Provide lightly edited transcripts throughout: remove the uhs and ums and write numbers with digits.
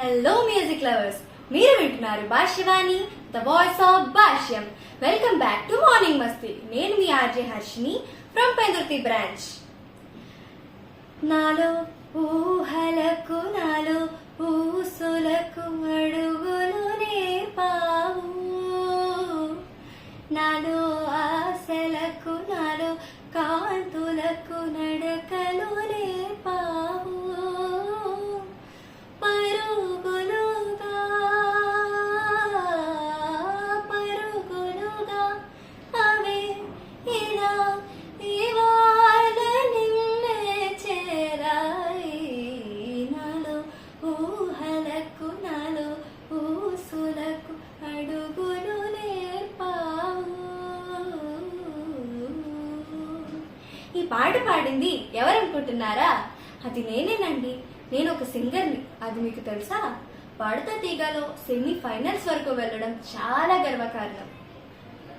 Hello music lovers, మీరు వింటున్నారు Bhashyavani, the voice of Bhashyam. Welcome back to morning Masti. నేను మీ RJ Harshini from Pendurthi branch. నాలో ఊహలకు నాలో ఊసులకు అడుగులు నేర్పావు, నాలో ఆశలకు నాలో కాంతులకు నడకలు నేర్పావు. పరుగులుగా పరుగులుగా అవే ఇలా ఇవాళ నిన్నే చేరాయి. నాలో ఊహలకు నాలో ఊసులకు అడుగులు నేర్పావు. ఈ పాట పాడింది ఎవరనుకుంటున్నారా? అది నేనేనండి. నేను ఒక సింగర్ని. అది మీకు తెలుసా? పాడుతా తీగలో సెమీ ఫైనల్స్ వరకు వెళ్ళడం చాలా గర్వకారణం.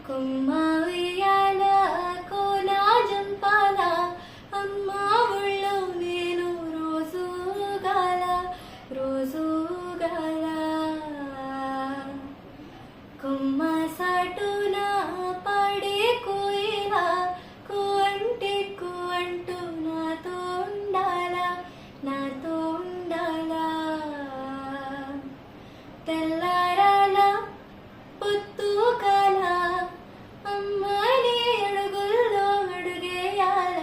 కొమ్మా ఉయ్యాల కోనా జంపాల అమ్మా ఊళ్ళో నేను రోజు గాల కొమ్మ సాటున పాడే కోయిలా అంటూ నాతో ఉండాలా తెల్లారాల పొత్తు కాల అమ్మాయి అడుగుల్లో అడుగేయాల.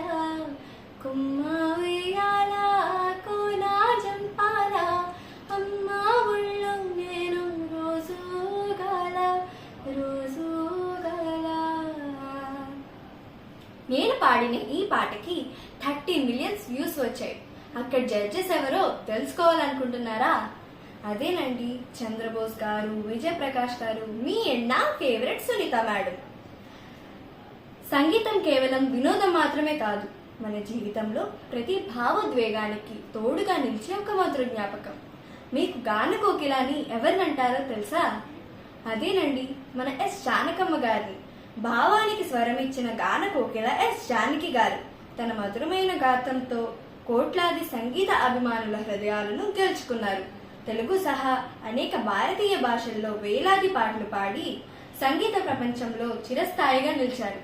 కొమ్మ ఉయ్యాల కోనా జంపాల అమ్మా ఊళ్ళో నేను రోజు గాల. నేను పాడిన ఈ పాటకి 30 మిలియన్స్ వ్యూస్ వచ్చాయి. అక్కడ జడ్జెస్ ఎవరో తెలుసుకోవాలనుకుంటున్నారా? అదేనండి, చంద్రబోస్ గారు, విజయప్రకాష్ గారు, మీ నా ఫేవరెట్ సునీత మేడం. సంగీతం కేవలం వినోదం మాత్రమే కాదు, మన జీవితంలో ప్రతి భావోద్వేగానికి తోడుగా నిలిచే ఒక మధుర జ్ఞాపకం. మీకు గాన కోకిలని ఎవరినంటారో తెలుసా? అదేనండి, మన ఎస్ జానకమ్మ గారిని. భావానికి స్వరం ఇచ్చిన గాన కోకిల ఎస్ జానకి గారు తన మధురమైన గాత్రంతో కోట్లాది సంగీత అభిమానుల హృదయాలను గెలుచుకున్నారు. తెలుగు సహా అనేక భారతీయ భాషల్లో వేలాది పాటలు పాడి సంగీత ప్రపంచంలో చిరస్థాయిగా నిలిచారు.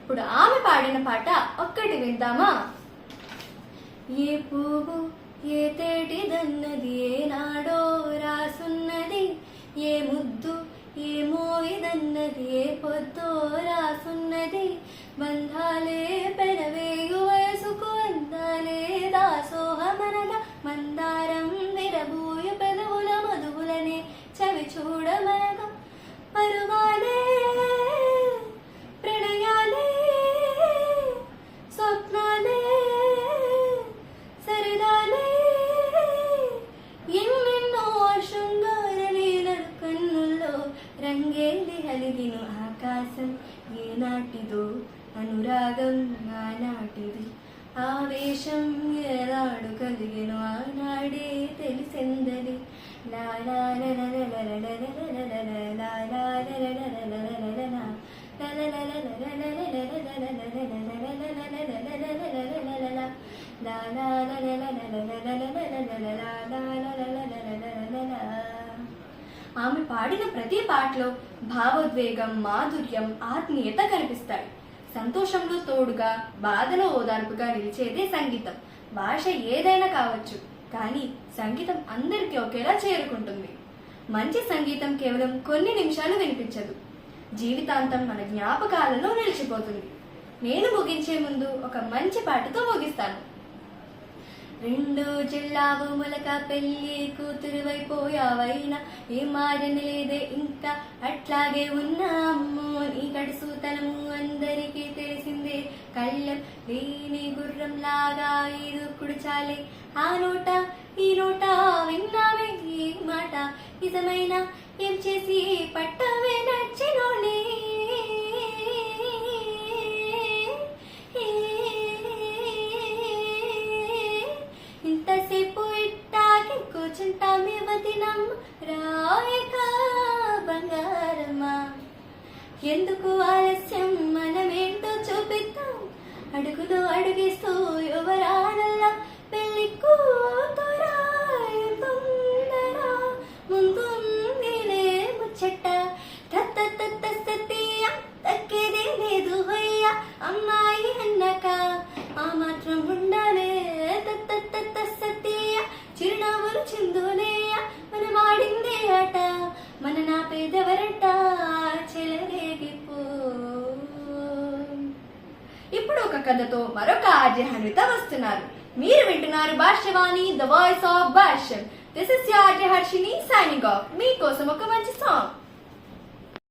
ఇప్పుడు ఆమె పాడిన పాట ఒక్కటి విందామా? ఏ పువ్వు ఏ తేటిదన్నది ఏనాడో రాసున్నది, ఏ ముద్దు ఏ మోయిదన్నది ఏ పొద్దో రాసున్నది, బంధాలే పెనవేయు వయసుకు అందాలే దాసోహమనగా మందారం విరబూయు పెదవుల మధువులనే చవి చూడమనగా పరువాలే ప్రణయాలే స్వప్నాలే సరదాలే ఎన్నెన్నో శృంగార లీలలు కన్నుల్లో రంగేలి హలిగిను ఆకాశం ఏనాటిదో అనురాగం ఆనాటిది, ఆవేశం ఏనాడు కలిగిను ఆనాడే తెలిసిందని. ఆమె పాడిన ప్రతి పాటలో భావోద్వేగం, మాధుర్యం, ఆత్మీయత కనిపిస్తాయి. సంతోషంలో తోడుగా, బాధలో ఓదార్పుగా నిలిచేదే సంగీతం. భాష ఏదైనా కావచ్చు, కానీ సంగీతం అందరికీ ఒకేలా చేరుకుంటుంది. మంచి సంగీతం కేవలం కొన్ని నిమిషాలు వినిపించదు, జీవితాంతం మన జ్ఞాపకాలలో నిలిచిపోతుంది. నేను ముగించే ముందు ఒక మంచి పాటతో ముగిస్తాను. రెండు జిల్లావు మొలక పెళ్లి కూతురువైపోయావైనా ఏ మారని లేదే ఇంకా అట్లాగే ఉన్నాము. నీ కడుసూతనము అందరికీ తెలిసిందే, కళ్ళం లేని గుర్రం లాగా ఈదుకుడు చాలే. ఆ నోట ఈ నోట విన్నామే ఈ మాట నిజమైన ఏం చేసి పట్టవే నచ్చినోనే. ఇంతసేపు ఇట్టాకి కూర్చుంటామే వదినం రాయక బంగారమా, ఎందుకు ఆలస్యం మనమేంటో చూపిద్దాం. అడుగులో అడుగేస్తూ యువరానల్లా పెళ్లి కూతురాయి తొందర. అమ్మాయి అన్నాక ఆ మాత్రం ఉండాలే సత్య చిరునవ్వులు చిందులేయ మనం ఆడిందే ఆట మన నా పేదవరట చెలరేగిపో. ఇప్పుడు ఒక కథతో మరొక ఆర్జే హన్విత వస్తున్నారు. మీరు వింటున్నారు Bhashyavani, the voice of Bhashyam. This is your RJ Harshini signing off. మీకోసం ఒక మంచి సాంగ్.